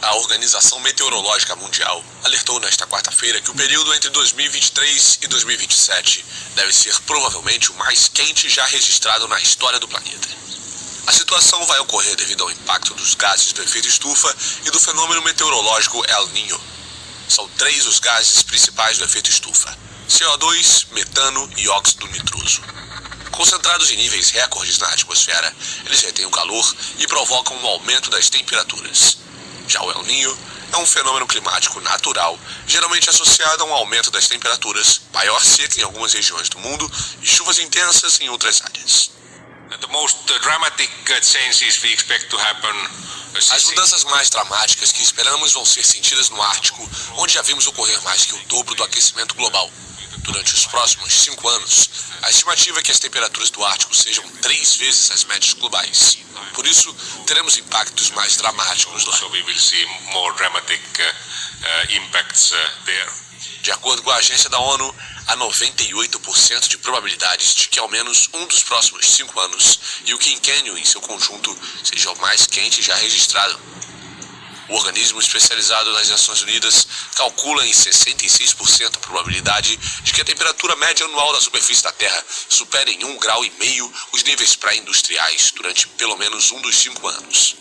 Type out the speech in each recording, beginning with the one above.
A Organização Meteorológica Mundial alertou nesta quarta-feira que o período entre 2023 e 2027 deve ser provavelmente o mais quente já registrado na história do planeta. A situação vai ocorrer devido ao impacto dos gases do efeito estufa e do fenômeno meteorológico El Niño. São 3 os gases principais do efeito estufa: CO2, metano e óxido nitroso. Concentrados em níveis recordes na atmosfera, eles retêm o calor e provocam um aumento das temperaturas. Já o El Niño é um fenômeno climático natural, geralmente associado a um aumento das temperaturas, maior seca em algumas regiões do mundo e chuvas intensas em outras áreas. As mudanças mais dramáticas que esperamos vão ser sentidas no Ártico, onde já vimos ocorrer mais que o dobro do aquecimento global. Durante os próximos 5 anos, a estimativa é que as temperaturas do Ártico sejam 3 vezes as médias globais. Por isso, teremos impactos mais dramáticos lá. De acordo com a agência da ONU, há 98% de probabilidades de que ao menos um dos próximos 5 anos e o quinquênio em seu conjunto seja o mais quente já registrado. O organismo especializado das Nações Unidas calcula em 66% a probabilidade de que a temperatura média anual da superfície da Terra supere em 1,5 graus os níveis pré-industriais durante pelo menos um dos 5 anos.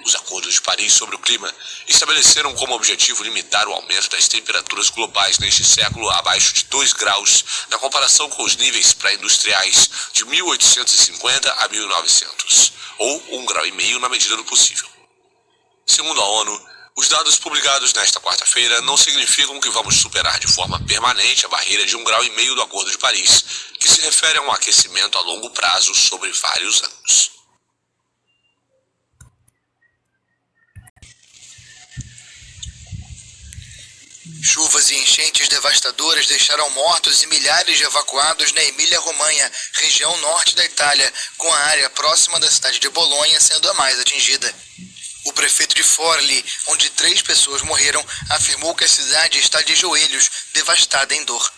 Os acordos de Paris sobre o clima estabeleceram como objetivo limitar o aumento das temperaturas globais neste século a abaixo de 2 graus, na comparação com os níveis pré-industriais de 1850 a 1900, ou 1,5 graus na medida do possível. Segundo a ONU, os dados publicados nesta quarta-feira não significam que vamos superar de forma permanente a barreira de 1,5 graus do Acordo de Paris, que se refere a um aquecimento a longo prazo sobre vários anos. Chuvas e enchentes devastadoras deixaram mortos e milhares de evacuados na Emília-Romanha, região norte da Itália, com a área próxima da cidade de Bolonha sendo a mais atingida. O prefeito de Forli, onde 3 pessoas morreram, afirmou que a cidade está de joelhos, devastada em dor.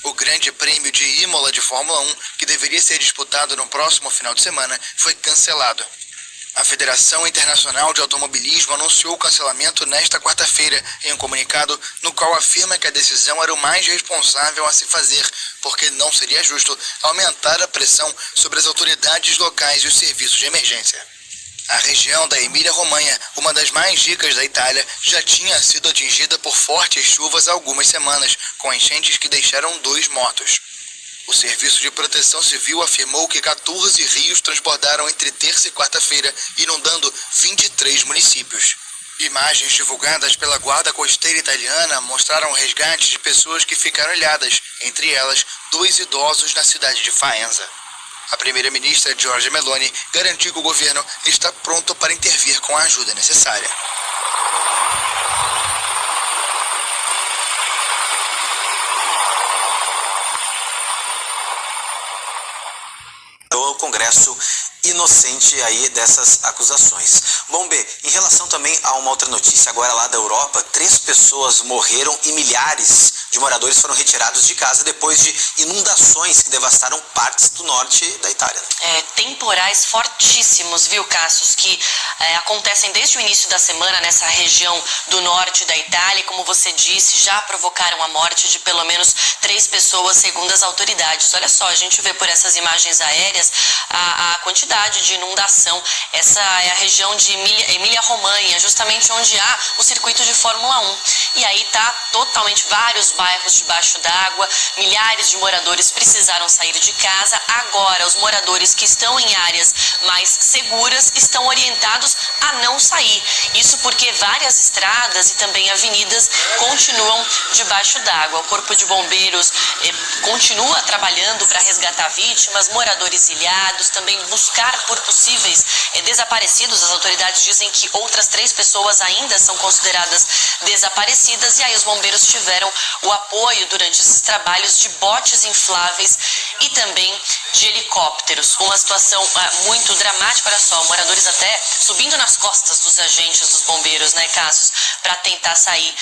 O Grande Prêmio de Imola de Fórmula 1, que deveria ser disputado no próximo final de semana, foi cancelado. A Federação Internacional de Automobilismo anunciou o cancelamento nesta quarta-feira, em um comunicado no qual afirma que a decisão era o mais responsável a se fazer, porque não seria justo aumentar a pressão sobre as autoridades locais e os serviços de emergência. A região da Emília-Romanha, uma das mais ricas da Itália, já tinha sido atingida por fortes chuvas há algumas semanas, com enchentes que deixaram 2 mortos. O Serviço de Proteção Civil afirmou que 14 rios transbordaram entre terça e quarta-feira, inundando 23 municípios. Imagens divulgadas pela Guarda Costeira Italiana mostraram o resgate de pessoas que ficaram ilhadas, entre elas 2 idosos na cidade de Faenza. A primeira-ministra Giorgia Meloni garantiu que o governo está pronto para intervir com a ajuda necessária. O Congresso inocente aí dessas acusações. Bom, B, em relação também a uma outra notícia agora lá da Europa, 3 pessoas morreram e milhares de moradores foram retirados de casa depois de inundações que devastaram partes do norte da Itália. Temporais fortíssimos, viu, Cassius, que acontecem desde o início da semana nessa região do norte da Itália, e como você disse, já provocaram a morte de pelo menos 3 pessoas, segundo as autoridades. Olha só, a gente vê por essas imagens aéreas a quantidade de inundação. Essa é a região de Emília-Romanha, justamente onde há o circuito de Fórmula 1. E aí tá totalmente vários bairros debaixo d'água, milhares de moradores precisaram sair de casa. Agora, os moradores que estão em áreas mais seguras estão orientados a não sair. Isso porque várias estradas e também avenidas continuam debaixo d'água. O Corpo de Bombeiros continua trabalhando para resgatar vítimas, moradores ilhados, também buscar por possíveis desaparecidos. As autoridades dizem que outras 3 pessoas ainda são consideradas desaparecidas, e aí os bombeiros tiveram o apoio durante esses trabalhos de botes infláveis e também de helicópteros. Uma situação muito dramática. Olha só, moradores até subindo nas costas dos agentes dos bombeiros, né, Cassius, para tentar sair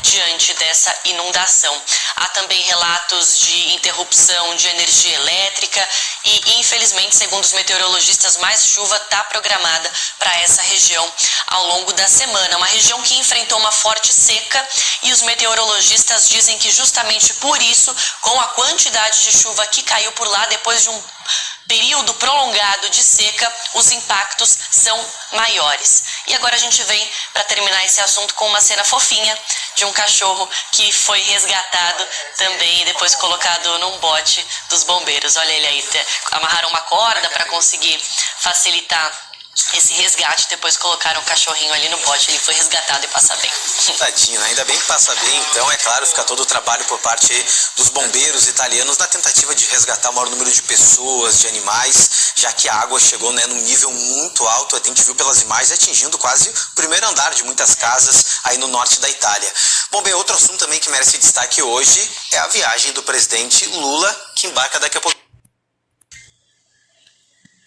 diante dessa inundação. Há também relatos de interrupção de energia elétrica e, infelizmente, segundo os meteorologistas, mais chuva está programada para essa região ao longo da semana. Uma região que enfrentou uma forte seca e os meteorologistas dizem que justamente por isso, com a quantidade de chuva que caiu por lá depois de um período prolongado de seca, os impactos são maiores. E agora a gente vem para terminar esse assunto com uma cena fofinha de um cachorro que foi resgatado também e depois colocado num bote dos bombeiros. Olha ele aí, amarraram uma corda para conseguir facilitar esse resgate, depois colocaram o cachorrinho ali no bote, ele foi resgatado e passa bem. Tadinho, né? Ainda bem que passa bem, então é claro, fica todo o trabalho por parte dos bombeiros italianos na tentativa de resgatar o maior número de pessoas, de animais, já que a água chegou, né, num nível muito alto, a gente viu pelas imagens, atingindo quase o primeiro andar de muitas casas aí no norte da Itália. Bom, bem, outro assunto também que merece destaque hoje é a viagem do presidente Lula, que embarca daqui a pouco.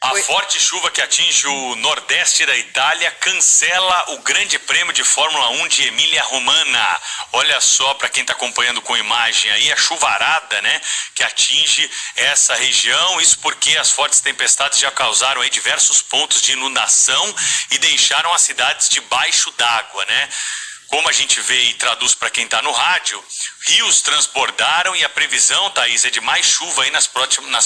A forte chuva que atinge o nordeste da Itália cancela o Grande Prêmio de Fórmula 1 de Emília-Romagna. Olha só, para quem está acompanhando com imagem aí, a chuvarada, né, que atinge essa região. Isso porque as fortes tempestades já causaram aí diversos pontos de inundação e deixaram as cidades debaixo d'água, né? Como a gente vê e traduz para quem está no rádio, rios transbordaram e a previsão, Thaís, é de mais chuva aí nas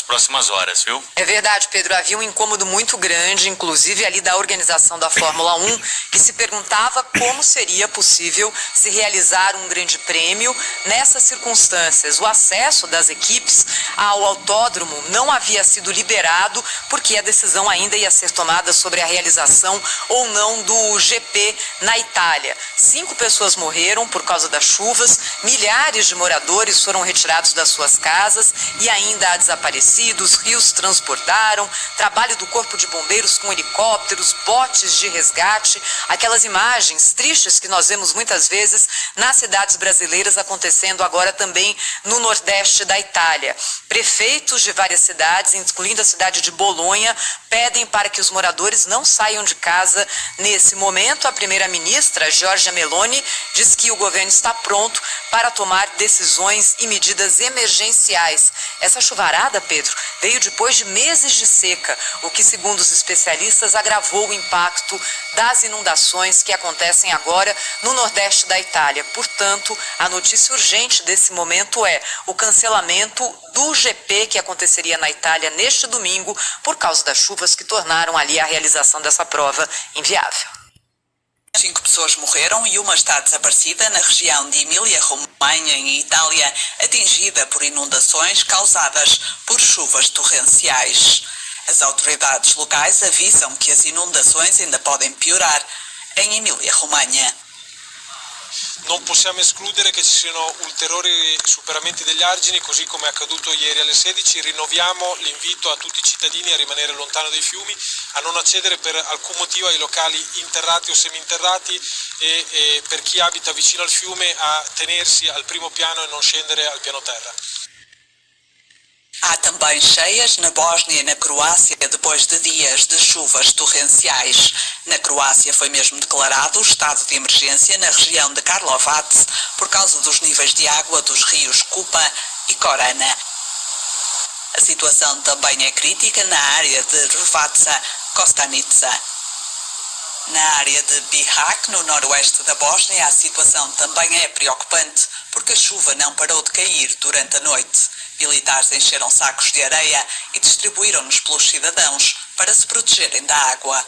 próximas horas, viu? É verdade, Pedro. Havia um incômodo muito grande, inclusive ali da organização da Fórmula 1, que se perguntava como seria possível se realizar um grande prêmio nessas circunstâncias. O acesso das equipes ao autódromo não havia sido liberado porque a decisão ainda ia ser tomada sobre a realização ou não do GP na Itália. 5 pessoas morreram por causa das chuvas, milhares de moradores foram retirados das suas casas e ainda há desaparecidos, rios transbordaram, trabalho do Corpo de Bombeiros com helicópteros, botes de resgate, aquelas imagens tristes que nós vemos muitas vezes nas cidades brasileiras acontecendo agora também no nordeste da Itália. Prefeitos de várias cidades, incluindo a cidade de Bolonha, pedem para que os moradores não saiam de casa nesse momento. A primeira-ministra, Giorgia Meloni, diz que o governo está pronto para tomar decisões e medidas emergenciais. Essa chuvarada, Pedro, veio depois de meses de seca, o que, segundo os especialistas, agravou o impacto das inundações que acontecem agora no nordeste da Itália. Portanto, a notícia urgente desse momento é o cancelamento do GP que aconteceria na Itália neste domingo por causa das chuvas que tornaram ali a realização dessa prova inviável. 5 pessoas morreram e uma está desaparecida na região de Emília-Romanha, em Itália, atingida por inundações causadas por chuvas torrenciais. As autoridades locais avisam que as inundações ainda podem piorar em Emília-Romanha. Non possiamo escludere che ci siano ulteriori superamenti degli argini, così come è accaduto ieri alle 16. Rinnoviamo l'invito a tutti i cittadini a rimanere lontano dai fiumi, a non accedere per alcun motivo ai locali interrati o seminterrati e per chi abita vicino al fiume a tenersi al primo piano e non scendere al piano terra. Há também cheias na Bósnia e na Croácia depois de dias de chuvas torrenciais. Na Croácia foi mesmo declarado o estado de emergência na região de Karlovac por causa dos níveis de água dos rios Kupa e Korana. A situação também é crítica na área de Rvaca Kostanica. Na área de Bihać, no noroeste da Bósnia, a situação também é preocupante porque a chuva não parou de cair durante a noite. Militares encheram sacos de areia e distribuíram-nos pelos cidadãos para se protegerem da água.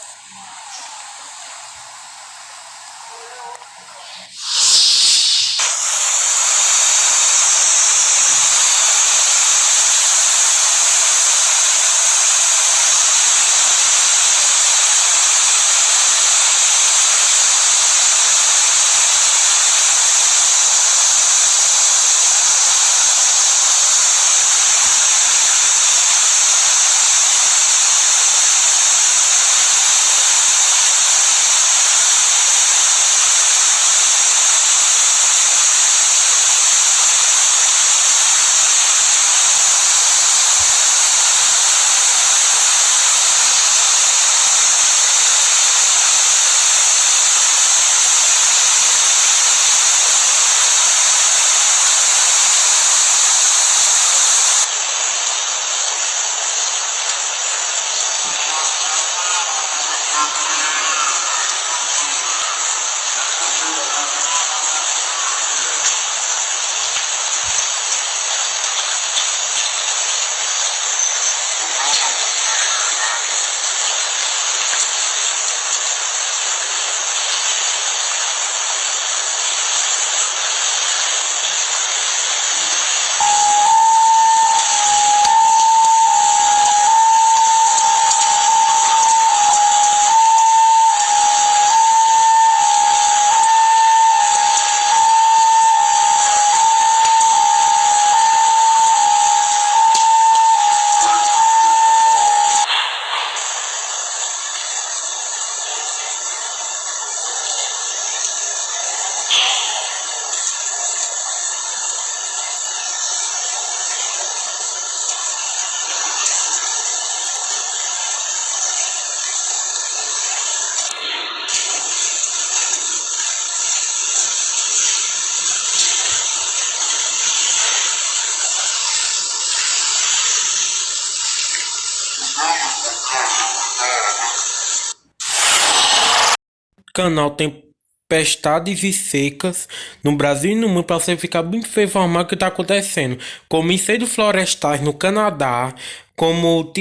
canal Tempestades e Secas no Brasil e no mundo, para você ficar muito bem informado do que está acontecendo. Como incêndios florestais no Canadá, como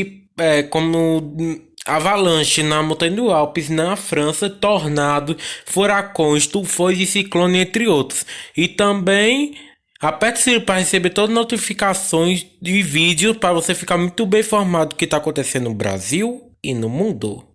avalanche na montanha do Alpes na França, tornado, furacões, tufões e ciclone, entre outros. E também aperte o sininho para receber todas as notificações de vídeos, para você ficar muito bem informado do que está acontecendo no Brasil e no mundo.